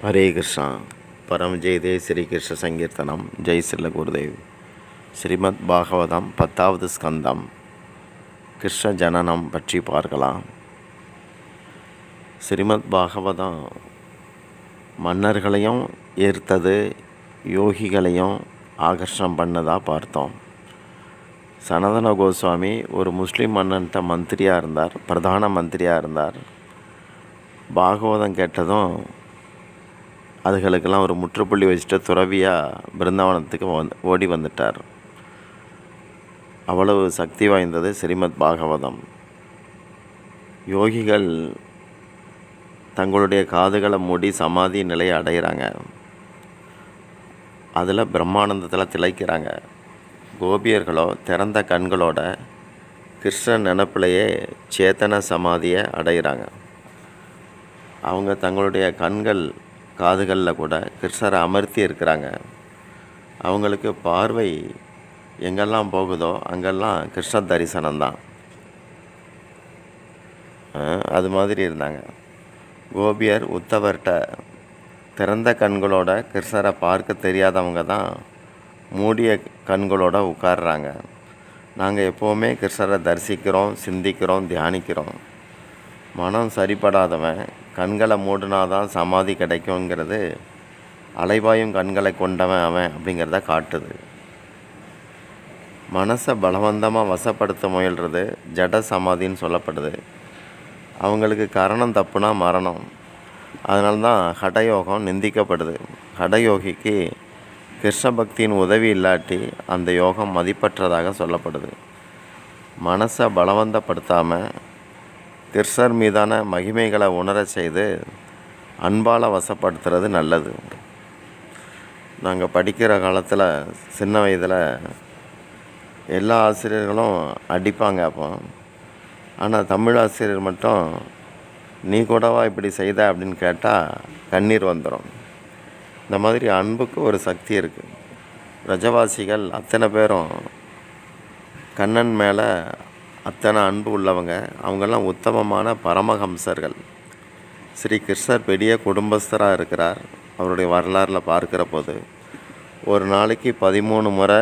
ஹரே கிருஷ்ணா. பரம் ஜெயதே ஸ்ரீ கிருஷ்ண சங்கீர்த்தனம். ஜெய் ஸ்ரீல குருதேவ். ஸ்ரீமத் பாகவதம் 10வது ஸ்கந்தம். கிருஷ்ண ஜனனம் பற்றி பார்க்கலாம். ஸ்ரீமத் பாகவதம் மன்னர்களையும் ஈர்த்தது, யோகிகளையும் ஆகர்ஷணம் பண்ணதாக பார்த்தோம். சனதன கோஸ்வாமி ஒரு முஸ்லீம் மன்னன்ட்ட மந்திரியாக இருந்தார், பிரதான மந்திரியாக இருந்தார். பாகவதம் கேட்டதும் அதுகளுக்கெல்லாம் ஒரு முற்றுப்புள்ளி வச்சுட்டு துறவியாக பிருந்தாவனத்துக்கு ஓடி வந்துட்டார். அவ்வளவு சக்தி வாய்ந்தது ஸ்ரீமத் பாகவதம். யோகிகள் தங்களுடைய காதுகளை மூடி சமாதி நிலையை அடைகிறாங்க. அதில் பிரம்மானந்தத்தில் திளைக்கிறாங்க. கோபியர்களோ திறந்த கண்களோட கிருஷ்ண நினப்பிலேயே சேத்தன சமாதியை அடைகிறாங்க. அவங்க தங்களுடைய கண்கள் காதுகளில் கூட கிருஷ்ணரை அமர்த்தி இருக்கிறாங்க. அவங்களுக்கு பார்வை எங்கெல்லாம் போகுதோ அங்கெல்லாம் கிருஷ்ண தரிசனம்தான். அது மாதிரி இருந்தாங்க. கோபியர் உத்தவர்கிட்ட திறந்த கண்களோட கிருஷ்ணரை பார்க்க தெரியாதவங்க தான் மூடிய கண்களோட உட்கார்றாங்க. நாங்கள் எப்போவுமே கிருஷ்ணரை தரிசிக்கிறோம், சிந்திக்கிறோம், தியானிக்கிறோம். மனம் சரிப்படாதவன் கண்களை மூடினாதான் சமாதி கிடைக்குங்கிறது அலைபாயும் கண்களை கொண்டவன் அவன் அப்படிங்கிறத காட்டுது. மனசை பலவந்தமாக வசப்படுத்த முயல்றது ஜட சமாதின்னு சொல்லப்படுது. அவங்களுக்கு கரணம் தப்புனா மரணம். அதனால தான் ஹடயோகம் நிந்திக்கப்படுது. ஹடயோகிக்கு கிருஷ்ண பக்தியின் உதவி இல்லாட்டி அந்த யோகம் மதிப்பற்றதாக சொல்லப்படுது. மனசை பலவந்தப்படுத்தாமல் கிருஷ்ணர் மீதான மகிமைகளை உணர செய்து அன்பால் வசப்படுத்துறது நல்லது. நாங்கள் படிக்கிற காலத்தில் சின்ன வயதில் எல்லா ஆசிரியர்களும் அடிப்பாங்க. அப்போ ஆனால் தமிழ் ஆசிரியர் மட்டும் நீ கூடவா இப்படி செய்த அப்படின்னு கேட்டால் கண்ணீர் வந்துடும். இந்த மாதிரி அன்புக்கு ஒரு சக்தி இருக்குது. ரஜவாசிகள் அத்தனை பேரும் கண்ணன் மேலே அத்தனை அன்பு உள்ளவங்க. அவங்கெல்லாம் உத்தமமான பரமஹம்சர்கள். ஸ்ரீ கிருஷ்ணர் பெரிய குடும்பஸ்தராக இருக்கிறார். அவருடைய வரலாறில் பார்க்குற போது ஒரு நாளைக்கு 13 முறை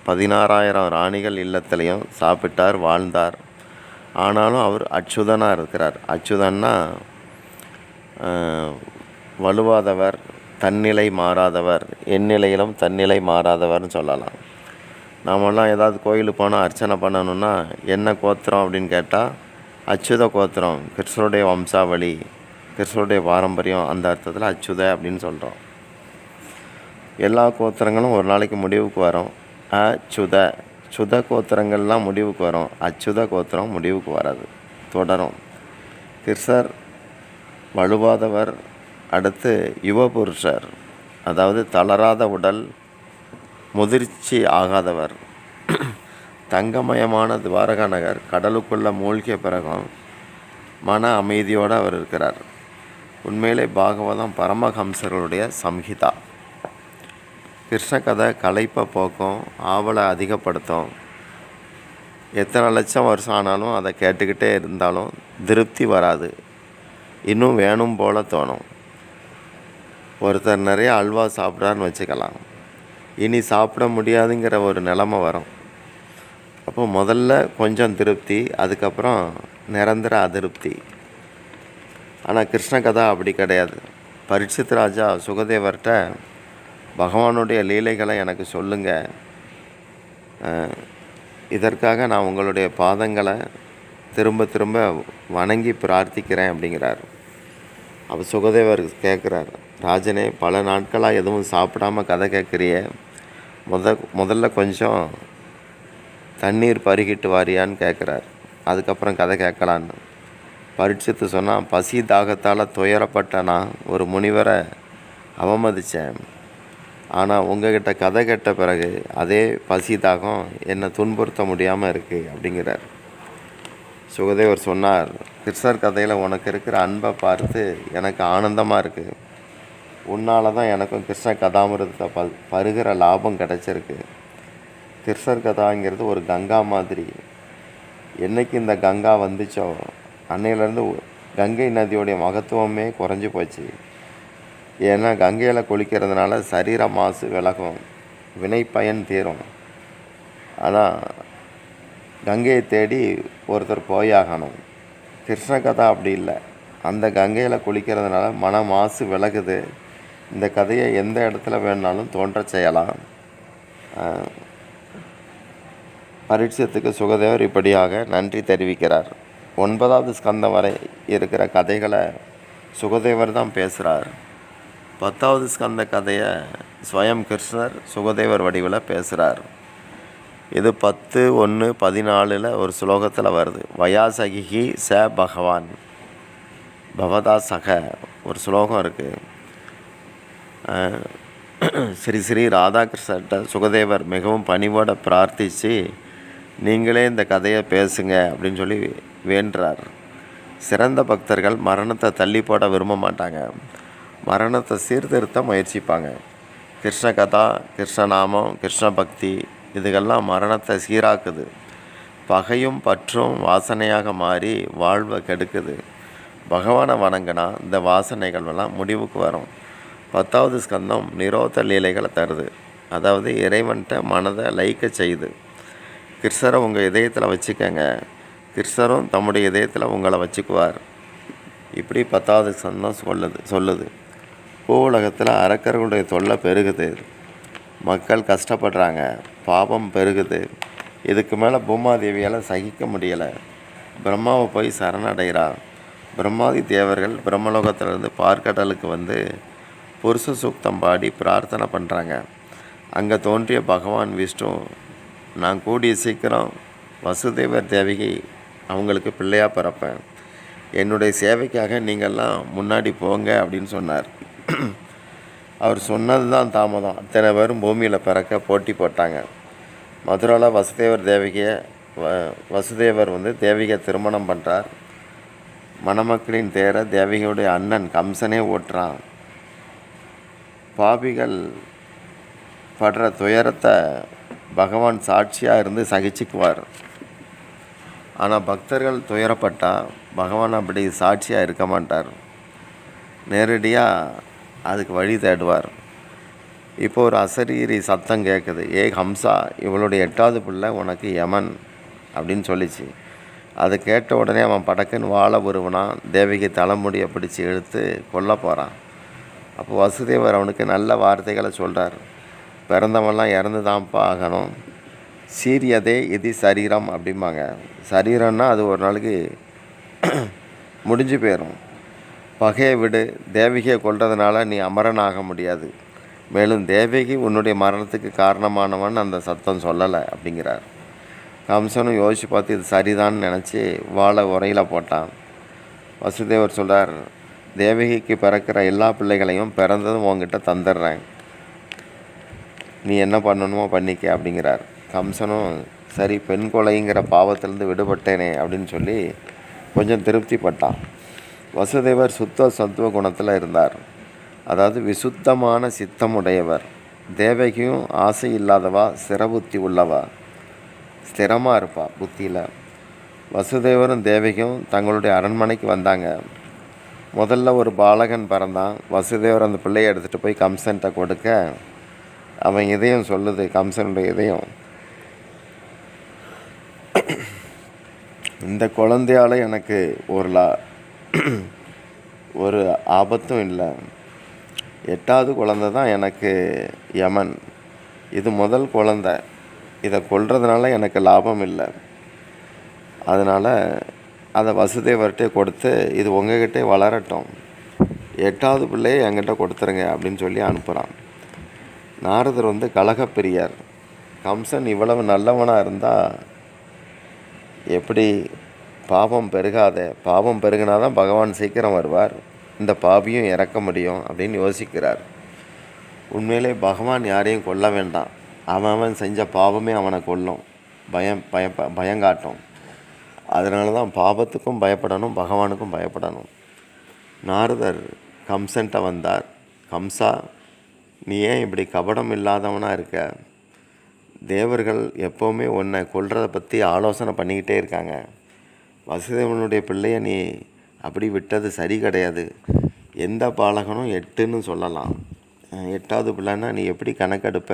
16,000 ராணிகள் இல்லத்துலேயும் சாப்பிட்டார், வாழ்ந்தார். ஆனாலும் அவர் அச்சுதனாக இருக்கிறார். அச்சுதன்னா வலுவாதவர், தன்னிலை மாறாதவர், எந்நிலையிலும் தன்னிலை மாறாதவர்னு சொல்லலாம். நாமெல்லாம் ஏதாவது கோயிலுக்கு போனால் அர்ச்சனை பண்ணணுன்னா என்ன கோத்திரம் அப்படின்னு கேட்டால் அச்சுத கோத்திரம், கிருஷ்ணருடைய வம்சாவளி, கிருஷ்ணருடைய பாரம்பரியம், அந்த அர்த்தத்தில் அச்சுத அப்படின்னு சொல்கிறோம். எல்லா கோத்திரங்களும் ஒரு நாளைக்கு முடிவுக்கு வரும். சுத கோத்திரங்கள்லாம் முடிவுக்கு வரும். அச்சுத கோத்திரம் முடிவுக்கு வராது, தொடரும். கிருஷ்ணர் வலுவாதவர். அடுத்து யுவபுருஷர், அதாவது தளராத உடல், முதிர்ச்சி ஆகாதவர். தங்கமயமான துவாரகா நகர் கடலுக்குள்ளே மூழ்கிய பிறகும் மன அமைதியோடு அவர் இருக்கிறார். உண்மையிலே பாகவதம் பரமஹம்சர்களுடைய சம்ஹிதா. கிருஷ்ண கதை களைப்பை போக்கும், ஆவலை அதிகப்படுத்தும். எத்தனை லட்சம் வருஷம் ஆனாலும் அதை கேட்டுக்கிட்டே இருந்தாலும் திருப்தி வராது. இன்னும் வேணும் போல தோணும். ஒருத்தர் நிறைய அல்வா சாப்பிட்றாருன்னு வச்சுக்கலாம். இனி சாப்பிட முடியாதுங்கிற ஒரு நிலைமை வரும். அப்போ முதல்ல கொஞ்சம் திருப்தி, அதுக்கப்புறம் நிரந்தர அதிருப்தி. ஆனால் கிருஷ்ண கதா அப்படி கிடையாது. பரீட்சித் ராஜா சுகதேவர்கிட்ட பகவானுடைய லீலைகளை எனக்கு சொல்லுங்கள், இதற்காக நான் உங்களுடைய பாதங்களை திரும்ப திரும்ப வணங்கி பிரார்த்திக்கிறேன் அப்படிங்கிறார். அப்போ சுகதேவர் கேட்குறார், ராஜனே, பல நாட்களாக எதுவும் சாப்பிடாமல் கதை கேட்குறிய, முதல்ல கொஞ்சம் தண்ணீர் பருகிட்டு வாரியான்னு கேட்குறார். அதுக்கப்புறம் கதை கேட்கலான்னு. பரீட்சித்து சொன்னால், பசி தாகத்தால் துயரப்பட்ட நான் ஒரு முனிவரை அவமதித்தேன். ஆனால் உங்ககிட்ட கதை கேட்ட பிறகு அதே பசி தாகம் என்னை துன்புறுத்த முடியாமல் இருக்குது அப்படிங்கிறார். சுகதேவர் சொன்னார், கிருஷ்ணர் கதையில் உனக்கு இருக்கிற அன்பை பார்த்து எனக்கு ஆனந்தமாக இருக்குது. உன்னால் தான் எனக்கும் கிருஷ்ண கதாமிரதத்தை பருகிற லாபம் கிடச்சிருக்கு. கிருஷ்ணர் கதாங்கிறது ஒரு கங்கா மாதிரி. என்றைக்கு இந்த கங்கா வந்துச்சோ அன்னையிலேருந்து கங்கை நதியோடைய மகத்துவமே குறைஞ்சி போச்சு. ஏன்னா கங்கையில் குளிக்கிறதுனால சரீர மாசு விலகும், வினை பயன் தீரும். ஆனால் கங்கையை தேடி ஒருத்தர் போயாகணும். கிருஷ்ண கதா அப்படி இல்லை. அந்த கங்கையில் குளிக்கிறதுனால மன மாசு விலகுது. இந்த கதையை எந்த இடத்துல வேணாலும் தோன்ற செய்யலாம். பரீட்சத்துக்கு சுகதேவர் இப்படியாக நன்றி தெரிவிக்கிறார். 9வது ஸ்கந்தம் வரை இருக்கிற கதைகளை சுகதேவர் தான் பேசுகிறார். 10வது ஸ்கந்த கதையை ஸ்வயம் கிருஷ்ணர் சுகதேவர் வடிவில் பேசுகிறார். இது 10:1:14 ஒரு ஸ்லோகத்தில் வருது. வயாசகிஹி ச பகவான் பவதா சக ஒரு ஸ்லோகம் இருக்குது. ஸ்ரீ ராதாகிருஷ்ணர்கிட்ட சுகதேவர் மிகவும் பணிவோட பிரார்த்தித்து நீங்களே இந்த கதையை பேசுங்க அப்படின்னு சொல்லி வேண்டுறார். சிறந்த பக்தர்கள் மரணத்தை தள்ளி போட விரும்ப மாட்டாங்க, மரணத்தை சீர்திருத்த முயற்சிப்பாங்க. கிருஷ்ண கதா, கிருஷ்ணநாமம், கிருஷ்ண பக்தி இதுகெல்லாம் மரணத்தை சீராக்குது. பகையும் பற்றும் வாசனையாக மாறி வாழ்வை கெடுக்குது. பகவானை வணங்கினா இந்த வாசனைகள்லாம் முடிவுக்கு வரும். 10வது ஸ்கந்தம் நிரோத லீலைகளை தருது. அதாவது இறைவன்கிட்ட மனதை லைக்க செய்யுது. கிருஷ்ணரை உங்கள் இதயத்தில் வச்சுக்கங்க, கிருஷ்ணரும் தம்முடைய இதயத்தில் உங்களை வச்சுக்குவார். இப்படி 10வது ஸ்கந்தம் சொல்லுது. பூ உலகத்தில் அரக்கர்களுடைய தொல்லை பெருகுது, மக்கள் கஷ்டப்படுறாங்க, பாவம் பெருகுது. இதுக்கு மேலே பூமாதேவியால் சகிக்க முடியலை. பிரம்மாவை போய் சரணடைகிறா. பிரம்மாதி தேவர்கள் பிரம்மலோகத்திலிருந்து பார்க்கடலுக்கு வந்து புருஷ சூக்தம் பாடி பிரார்த்தனை பண்ணுறாங்க. அங்கே தோன்றிய பகவான் விஷ்ணு, நான் கூடிய சீக்கிரம் வசுதேவர் தேவகி அவங்களுக்கு பிள்ளையாக பிறப்பேன், என்னுடைய சேவைக்காக நீங்கள்லாம் முன்னாடி போங்க அப்படின்னு சொன்னார். அவர் சொன்னது தான் தாமதம். அத்தனை பேரும் பூமியில் பிறக்க போட்டி போட்டாங்க. மதுராவில் வசுதேவர் வந்து தேவிகை திருமணம் பண்ணுறார். மணமக்களின் தேர தேவிகையுடைய அண்ணன் கம்சனே ஓட்டுறான். பாபிகள் படுற துயரத்தை பகவான் சாட்சியாக இருந்து சகிச்சுக்குவார். ஆனால் பக்தர்கள் துயரப்பட்டால் பகவான் அப்படி சாட்சியாக இருக்க மாட்டார், நேரடியாக அதுக்கு வழி தேடுவார். இப்போ ஒரு அசரீரி சத்தம் கேட்குது. ஹம்சா, இவளுடைய 8வது பிள்ளை உனக்கு யமன் அப்படின்னு சொல்லிச்சு. அதை கேட்ட உடனே அவன் படக்குன்னு வாழை உருவனான். தேவிக்கு தலைமுடியை பிடிச்சி இழுத்து கொல்ல போகிறான். அப்போ வசுதேவர் அவனுக்கு நல்ல வார்த்தைகளை சொல்கிறார். பிறந்தவன்லாம் இறந்து தான்ப்பா ஆகணும், சீரியதே இது சரீரம் அப்படிம்பாங்க. சரீரம்னா அது ஒரு நாளைக்கு முடிஞ்சு போயிடும். பகையை விடு, தேவிகையை கொல்றதுனால நீ அமரன் ஆக முடியாது. மேலும் தேவகி உன்னுடைய மரணத்துக்கு காரணமானவன் அந்த சத்தம் சொல்லலை அப்படிங்கிறார். கம்சனும் யோசித்து பார்த்து இது சரிதான்னு நினச்சி வாழை உரையில் போட்டான். வசுதேவர் சொல்கிறார், தேவகிக்கு பிறக்கிற எல்லா பிள்ளைகளையும் பிறந்ததும் உங்ககிட்ட தந்துடுறேன், நீ என்ன பண்ணணுமோ பண்ணிக்க அப்படிங்கிறார். கம்சனும் சரி, பெண் கொலைங்கிற பாவத்திலேருந்து விடுபட்டேனே அப்படின்னு சொல்லி கொஞ்சம் திருப்திப்பட்டான். வசுதேவர் சுத்த சத்துவ குணத்தில் இருந்தார். அதாவது விசுத்தமான சித்தம் உடையவர். தேவகியும் ஆசை இல்லாதவா, சிறபுத்தி உள்ளவா, ஸ்திரமாக இருப்பா புத்தியில். வசுதேவரும் தேவகியும் தங்களுடைய அரண்மனைக்கு வந்தாங்க. முதல்ல ஒரு பாலகன் பிறந்தான். வசுதேவர் அந்த பிள்ளையை எடுத்துகிட்டு போய் கம்சன்கிட்ட கொடுக்க அவன் இதயம் சொல்லுது, கம்சனுடைய இதயம், இந்த குழந்தையால் எனக்கு ஒரு ஆபத்தும் இல்லை. 8வது குழந்தை தான் எனக்கு யமன். இது முதல் குழந்தை, இதை கொல்றதுனால எனக்கு லாபம் இல்லை. அதனால் அதை வசுதேவர்கிட்டே கொடுத்து இது உங்ககிட்டே வளரட்டும், 8வது பிள்ளையை என்கிட்ட கொடுத்துருங்க அப்படின்னு சொல்லி அனுப்புகிறான். நாரதர் வந்து கலகப்பிரியார். கம்சன் இவ்வளவு நல்லவனாக இருந்தால் எப்படி பாவம் பெருகாத, பாவம் பெருகினாதான் பகவான் சீக்கிரம் வருவார், இந்த பாவியும் இறக்க முடியும் அப்படின்னு யோசிக்கிறார். உண்மையிலே பகவான் யாரையும் கொல்ல வேண்டாம், அவன் செஞ்ச பாவமே அவனை கொல்லும், பயங்காட்டும். அதனால தான் பாவத்துக்கும் பயப்படணும், பகவானுக்கும் பயப்படணும். நாரதர் கம்சன்ட்ட வந்தார். கம்சா, நீ ஏன் இப்படி கபடம் இல்லாதவனாக இருக்க? தேவர்கள் எப்போவுமே உன்னை கொல்றதை பற்றி ஆலோசனை பண்ணிக்கிட்டே இருக்காங்க. வசுதேவனுடைய பிள்ளையை நீ அப்படி விட்டது சரி கிடையாது. எந்த பாலகனும் 8ன்னு சொல்லலாம். 8வது பிள்ளைன்னா நீ எப்படி கணக்கெடுப்ப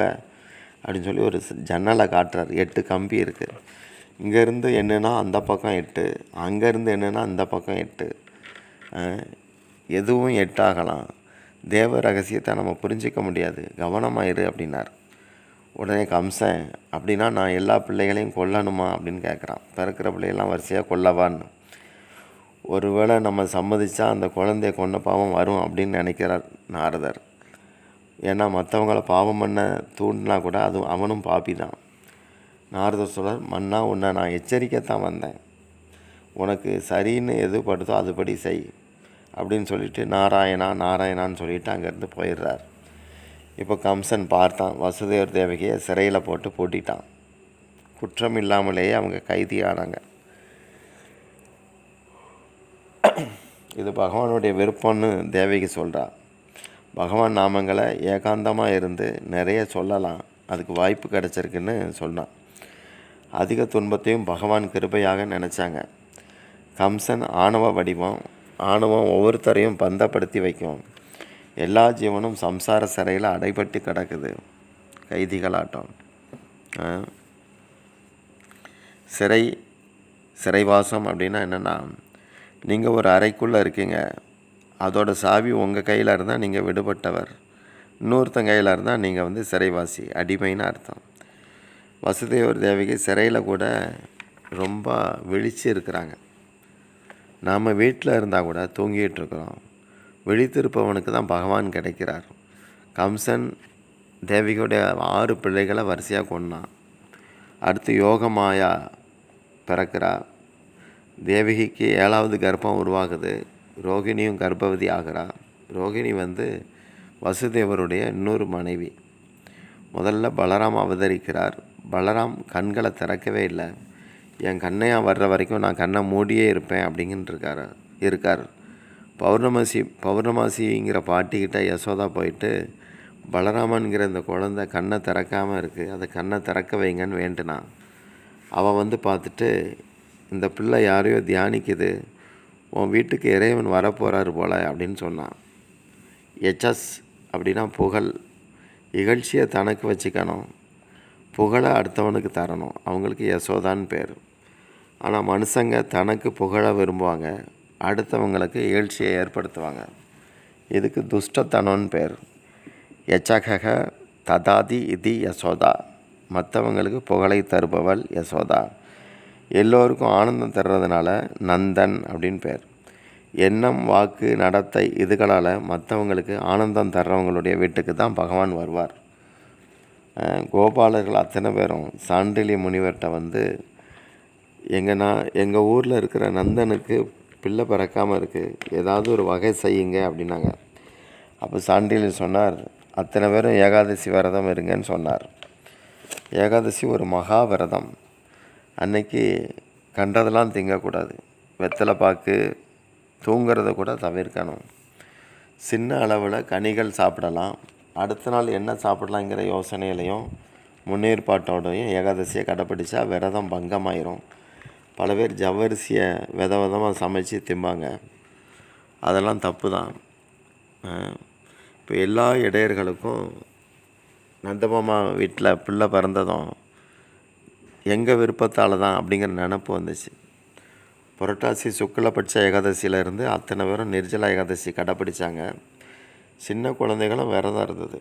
அப்படின்னு சொல்லி ஒரு ஜன்னலை காட்டுறார். 8 கம்பி இருக்குது. இங்கேருந்து என்னன்னா அந்த பக்கம் 8, அங்கேருந்து என்னன்னா அந்த பக்கம் 8, எதுவும் 8 ஆகலாம். தேவ ரகசியத்தை நம்ம புரிஞ்சிக்க முடியாது, கவனமாயிரு அப்படின்னார். உடனே கம்சன், அப்படின்னா நான் எல்லா பிள்ளைகளையும் கொல்லணுமா அப்படின்னு கேட்குறான். பிறக்கிற பிள்ளைகள்லாம் வரிசையாக கொல்லவான்னு. ஒருவேளை நம்ம சம்மதிச்சா அந்த குழந்தைய கொன்ன பாவம் வரும் அப்படின்னு நினைக்கிறார் நாரதர். ஏன்னா மற்றவங்கள பாவம் பண்ண தூண்டினா கூட அது அவனும் பாப்பி தான். நாரதர் சொல்றார், மன்னா உன்னை நான் எச்சரிக்கைத்தான் வந்தேன், உனக்கு சரின்னு எது படுதோ அதுபடி செய் அப்படின்னு சொல்லிட்டு நாராயணா நாராயணான்னு சொல்லிட்டு அங்கேருந்து போயிடுறார். இப்போ கம்சன் பார்த்தான், வசுதேவர் தேவகியை சிறையில் போட்டு பூட்டிட்டான். குற்றம் இல்லாமலேயே அவங்க கைதியானாங்க. இது பகவானுடைய விருப்பம்னு தேவகி சொல்கிறா. பகவான் நாமங்களை ஏகாந்தமாக இருந்து நிறைய சொல்லலாம், அதுக்கு வாய்ப்பு கிடச்சிருக்குன்னு சொன்னான். அதிக துன்பத்தையும் பகவான் கிருபையாக நினச்சாங்க. கம்சன் ஆணவ வடிவம். ஆணவம் ஒவ்வொருத்தரையும் பந்தப்படுத்தி வைக்கும். எல்லா ஜீவனும் சம்சார சிறையில் அடைபட்டு கிடக்குது, கைதிகளாட்டம். சிறைவாசம் அப்படின்னா என்னென்னா, நீங்கள் ஒரு அறைக்குள்ளே இருக்கீங்க, அதோட சாவி உங்கள் கையில் இருந்தால் நீங்கள் விடுபட்டவர், இன்னொருத்தன் கையில் இருந்தால் நீங்கள் சிறைவாசி, அடிமைன்னு அர்த்தம். வசுதேவர் தேவகி சிறையில் கூட ரொம்ப விழிச்சு இருக்கிறாங்க. நாம் வீட்டில் இருந்தால் கூட தூங்கிட்டு இருக்கிறோம். விழித்திருப்பவனுக்கு தான் பகவான் கிடைக்கிறார். கம்சன் தேவகியோடைய 6 பிள்ளைகளை வரிசையாக கொன்னான். அடுத்து யோகமாயா பிறக்கிறா. தேவகிக்கு 7வது கர்ப்பம் உருவாகுது. ரோகிணியும் கர்ப்பவதி ஆகிறா. ரோகிணி வசுதேவருடைய இன்னொரு மனைவி. முதல்ல பலராம் அவதரிக்கிறார். பலராம் கண்களை திறக்கவே இல்லை. என் கண்ணையா வர்ற வரைக்கும் நான் கண்ணை மூடியே இருப்பேன் அப்படிங்கிட்டு இருக்கார். பௌர்ணமாசிங்கிற பாட்டிக்கிட்ட யசோதா போயிட்டு, பலராமன்கிற இந்த குழந்தை கண்ணை திறக்காமல் இருக்குது, அதை கண்ணை திறக்க வைங்கன்னு வேண்டுனான். அவன் பார்த்துட்டு, இந்த பிள்ளை யாரையோ தியானிக்குது, உன் வீட்டுக்கு இறைவன் வரப்போகிறாரு போல அப்படின்னு சொன்னான். எச்எஸ் அப்படின்னா புகழ். இகழ்ச்சியை தனக்கு வச்சுக்கணும், புகழை அடுத்தவனுக்கு தரணும். அவங்களுக்கு யசோதான்னு பேர். ஆனால் மனுஷங்க தனக்கு புகழ விரும்புவாங்க, அடுத்தவங்களுக்கு இகழ்ச்சியை ஏற்படுத்துவாங்க. இதுக்கு துஷ்டத்தனம்னு பேர். யச்சக ததாதி இது யசோதா. மற்றவங்களுக்கு புகழை தருபவள் யசோதா. எல்லோருக்கும் ஆனந்தம் தர்றதுனால நந்தன் அப்படின்னு பேர். எண்ணம், வாக்கு, நடத்தை இதுகளால் மற்றவங்களுக்கு ஆனந்தம் தர்றவங்களுடைய வீட்டுக்கு தான் பகவான் வருவார். கோபாலர்கள் அத்தனை பேரும் சாண்டிலிய முனிவர்கிட்ட எங்கள் ஊரில் இருக்கிற நந்தனுக்கு பிள்ளை பிறக்காமல் இருக்குது, ஏதாவது ஒரு வகை செய்யுங்க அப்படின்னாங்க. அப்போ சாண்டிலியர் சொன்னார், அத்தனை பேரும் ஏகாதசி விரதம் இருங்கன்னு சொன்னார். ஏகாதசி ஒரு மகா விரதம். அன்னைக்கு கண்டதெல்லாம் திங்கக்கூடாது. வெத்தலை பாக்கு, தூங்கிறத கூட தவிர்க்கணும். சின்ன அளவில் கனிகள் சாப்பிடலாம். அடுத்த நாள் என்ன சாப்பிடலாங்கிற யோசனையிலையும் முன்னேற்பாட்டோடையும் ஏகாதசியை கடைப்பிடிச்சா விரதம் பங்கமாயிரும். பல பேர் ஜவ்வரிசியை விதமாக சமைச்சு திம்பாங்க, அதெல்லாம் தப்பு தான். இப்போ எல்லா இடையர்களுக்கும் நந்தமாமா வீட்டில் பிள்ளை பிறந்ததும் எங்கள் விருப்பத்தால் தான் அப்படிங்கிற நினப்பு வந்துச்சு. புரட்டாசி சுக்லபட்ச ஏகாதசியிலேருந்து அத்தனை பேரும் நிர்ஜலா ஏகாதசி கடைப்பிடிச்சாங்க. சின்ன குழந்தைகளும் விரதம் இருந்தது.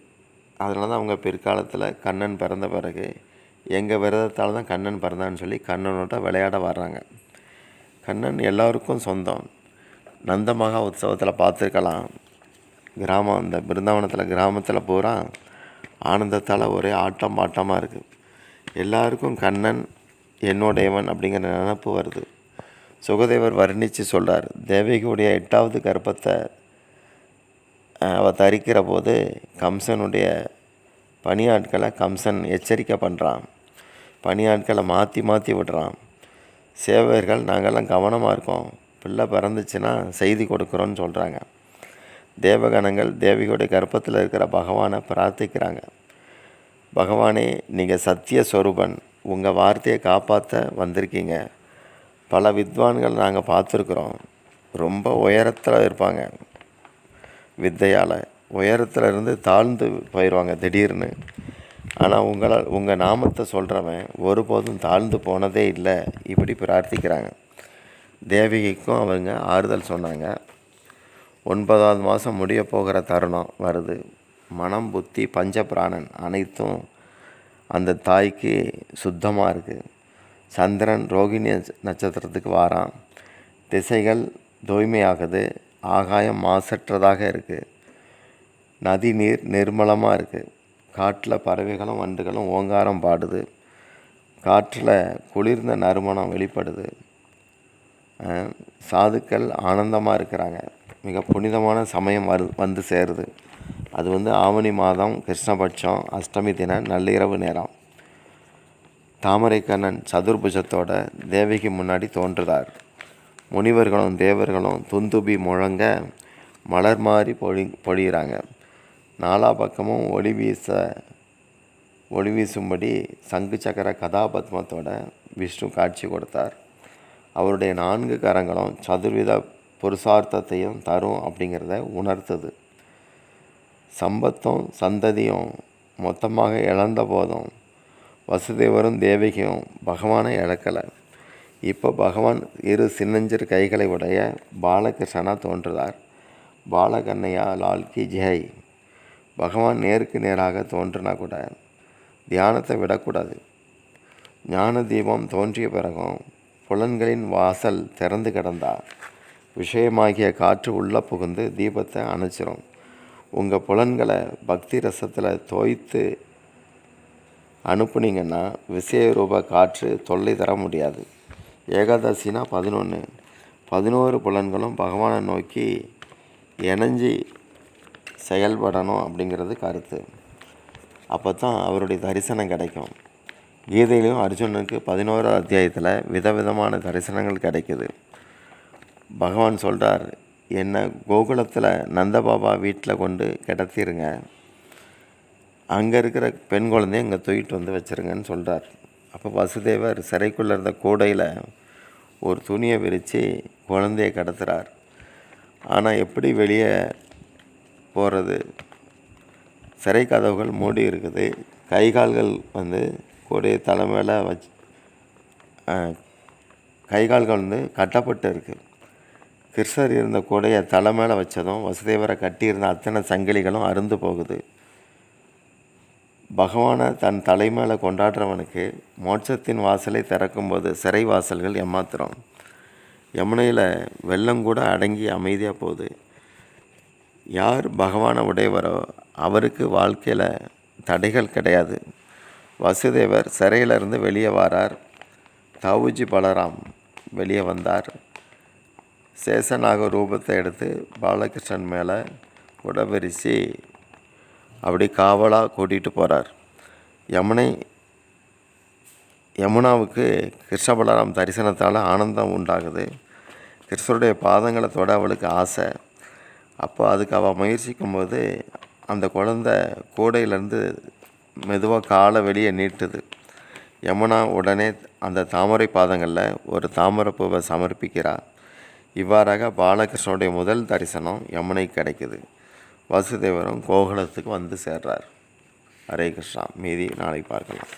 அதனால தான் அவங்க பிற்காலத்தில் கண்ணன் பிறந்த பிறகு எங்கள் விரதத்தால் தான் கண்ணன் பிறந்தான்னு சொல்லி கண்ணனோட விளையாட வர்றாங்க. கண்ணன் எல்லோருக்கும் சொந்தம். நந்தமகா உற்சவத்தில் பார்த்துருக்கலாம். கிராமம், இந்த பிருந்தாவனத்தில் கிராமத்தில் பூரா ஆனந்தத்தால் ஒரே ஆட்டம் பாட்டமாக இருக்குது. எல்லாருக்கும் கண்ணன் என்னுடையவன் அப்படிங்கிற நினப்பு வருது. சுகதேவர் வர்ணித்து சொல்கிறார், தேவகியுடைய 8வது கர்ப்பத்தை அவள் தரிக்கிற போது கம்சனுடைய பணியாட்களை கம்சன் எச்சரிக்கை பண்ணுறான். பணியாட்களை மாற்றி மாற்றி விடுறான். சேவகர்கள் நாங்கள்லாம் கவனமாக இருக்கோம், பிள்ளை பிறந்துச்சுன்னா செய்தி கொடுக்குறோன்னு சொல்கிறாங்க. தேவகணங்கள் தேவிகளுடைய கர்ப்பத்தில் இருக்கிற பகவானை பிரார்த்திக்கிறாங்க. பகவானே, நீங்கள் சத்திய ஸ்வரூபன், உங்கள் வார்த்தையை காப்பாற்ற வந்திருக்கீங்க. பல வித்வான்கள் நாங்கள் பார்த்துருக்குறோம், ரொம்ப உயரத்தில் இருப்பாங்க. வித்தையால் உயரத்துல இருந்து தாழ்ந்து போயிடுவாங்க திடீர்னு. ஆனால் உங்கள் நாமத்தை சொல்கிறவன் ஒருபோதும் தாழ்ந்து போனதே இல்லை. இப்படி பிரார்த்திக்கிறாங்க. தேவகிக்கும் அவங்க ஆறுதல் சொன்னாங்க. 9வது மாதம் முடிய போகிற தருணம் வருது. மனம், புத்தி, பஞ்ச பிராணன் அனைத்தும் அந்த தாய்க்கு சுத்தமாக இருக்குது. சந்திரன் ரோகிணி நட்சத்திரத்துக்கு வாரான். திசைகள் தூய்மையாகுது. ஆகாயம் மாசற்றதாக இருக்குது. நதி நீர் நிர்மலமாக இருக்குது. காட்டில் பறவைகளும் வண்டுகளும் ஓங்காரம் பாடுது. காற்றில் குளிர்ந்த நறுமணம் வெளிப்படுது. சாதுக்கள் ஆனந்தமாக இருக்கிறாங்க. மிக புனிதமான சமயம் வந்து சேருது. அது ஆவணி மாதம் கிருஷ்ணபட்சம் அஷ்டமி தின நள்ளிரவு நேரம். தாமரைக்கண்ணன் சதுர்புஜத்தோட தேவகி முன்னாடி தோன்றுறார். முனிவர்களும் தேவர்களும் துந்துபி முழங்க மலர் மாறி பொழிகிறாங்க. நாலா பக்கமும் ஒளி வீசும்படி சங்கு சக்கர கதாபத்மத்தோட விஷ்ணு காட்சி கொடுத்தார். அவருடைய 4 கரங்களும் சதுர்வித புருஷார்த்தத்தையும் தரும் அப்படிங்கிறத உணர்த்துது. சம்பத்தும் சந்ததியும் மொத்தமாக இழந்த போதும் வசுதேவரும் தேவகியும் பகவானை இழக்கலை. இப்போ பகவான் 2 சின்னஞ்சிறு கைகளை உடைய பாலகிருஷ்ணனாக தோன்றுறார். பாலகண்ணையா லால் கி ஜெய். பகவான் நேருக்கு நேராக தோன்றினா கூட தியானத்தை விடக்கூடாது. ஞான தீபம் தோன்றிய பிறகும் புலன்களின் வாசல் திறந்து கிடந்தா விஷயமாகிய காற்று உள்ளே புகுந்து தீபத்தை அணைச்சிரும். உங்கள் புலன்களை பக்தி ரசத்தில் தோய்த்து அனுப்புனீங்கன்னா விஷயரூப காற்று தொல்லை தர முடியாது. ஏகாதசினா 11 புலன்களும் பகவானை நோக்கி இணைஞ்சி செயல்படணும் அப்படிங்கிறது கருத்து. அப்போ தான் அவருடைய தரிசனம் கிடைக்கும். கீதையிலையும் அர்ஜுனனுக்கு 11வது அத்தியாயத்தில் விதவிதமான தரிசனங்கள் கிடைக்குது. பகவான் சொல்கிறார், என்னை கோகுலத்தில் நந்தபாபா வீட்டில் கொண்டு கிடத்திருங்க, அங்கே இருக்கிற பெண் குழந்தைய இங்கே தூக்கிட்டு வந்து வச்சுருங்கன்னு சொல்கிறார். அப்போ வசுதேவர் சிறைக்குள்ளே இருந்த கூடையில் ஒரு துணியை விரித்து குழந்தைய கடத்துகிறார். ஆனால் எப்படி வெளியே போகிறது? சிறை கதவுகள் மூடி இருக்குது. கை கால்கள் கூடைய தலைமையில் வச்சு கை கால்கள் கட்டப்பட்டு இருக்குது. கிருஷ்ணர் இருந்த கூடைய தலை மேலே வச்சதும் வசுதேவரை கட்டியிருந்த அத்தனை சங்கிலிகளும் அருந்து போகுது. பகவானை தன் தலை மேலே கொண்டாடுறவனுக்கு மோட்சத்தின் வாசலை திறக்கும்போது சிறை வாசல்கள் ஏமாத்துறோம். யமுனையில் வெள்ளம் கூட அடங்கி அமைதியாக போகுது. யார் பகவானை உடையவரோ அவருக்கு வாழ்க்கையில் தடைகள் கிடையாது. வசுதேவர் சிறையிலிருந்து வெளியே வரார். தாவூஜி பலராம் வெளியே வந்தார். சேஷனாக ரூபத்தை எடுத்து பாலகிருஷ்ணன் மேலே உடவிரிச்சு அப்படி காவலாக கூட்டிகிட்டு போகிறார். யமுனாவுக்கு கிருஷ்ண பலராம் தரிசனத்தால் ஆனந்தம் உண்டாகுது. கிருஷ்ணருடைய பாதங்களை தொட அவளுக்கு ஆசை. அப்போ அதுக்கு அவள் முயற்சிக்கும்போது அந்த குழந்தை கூடையிலேருந்து மெதுவாக காலை வெளியே நீட்டுது. யமுனா உடனே அந்த தாமரை பாதங்களில் ஒரு தாமரைப்பூவை சமர்ப்பிக்கிறார். இவ்வாறாக பாலகிருஷ்ணனுடைய முதல் தரிசனம் யமுனை கிடைக்குது. வசுதேவரும் கோகுலத்துக்கு வந்து சேர்றார். ஹரே கிருஷ்ணா. மீதி நாளைக்கு பார்க்கலாம்.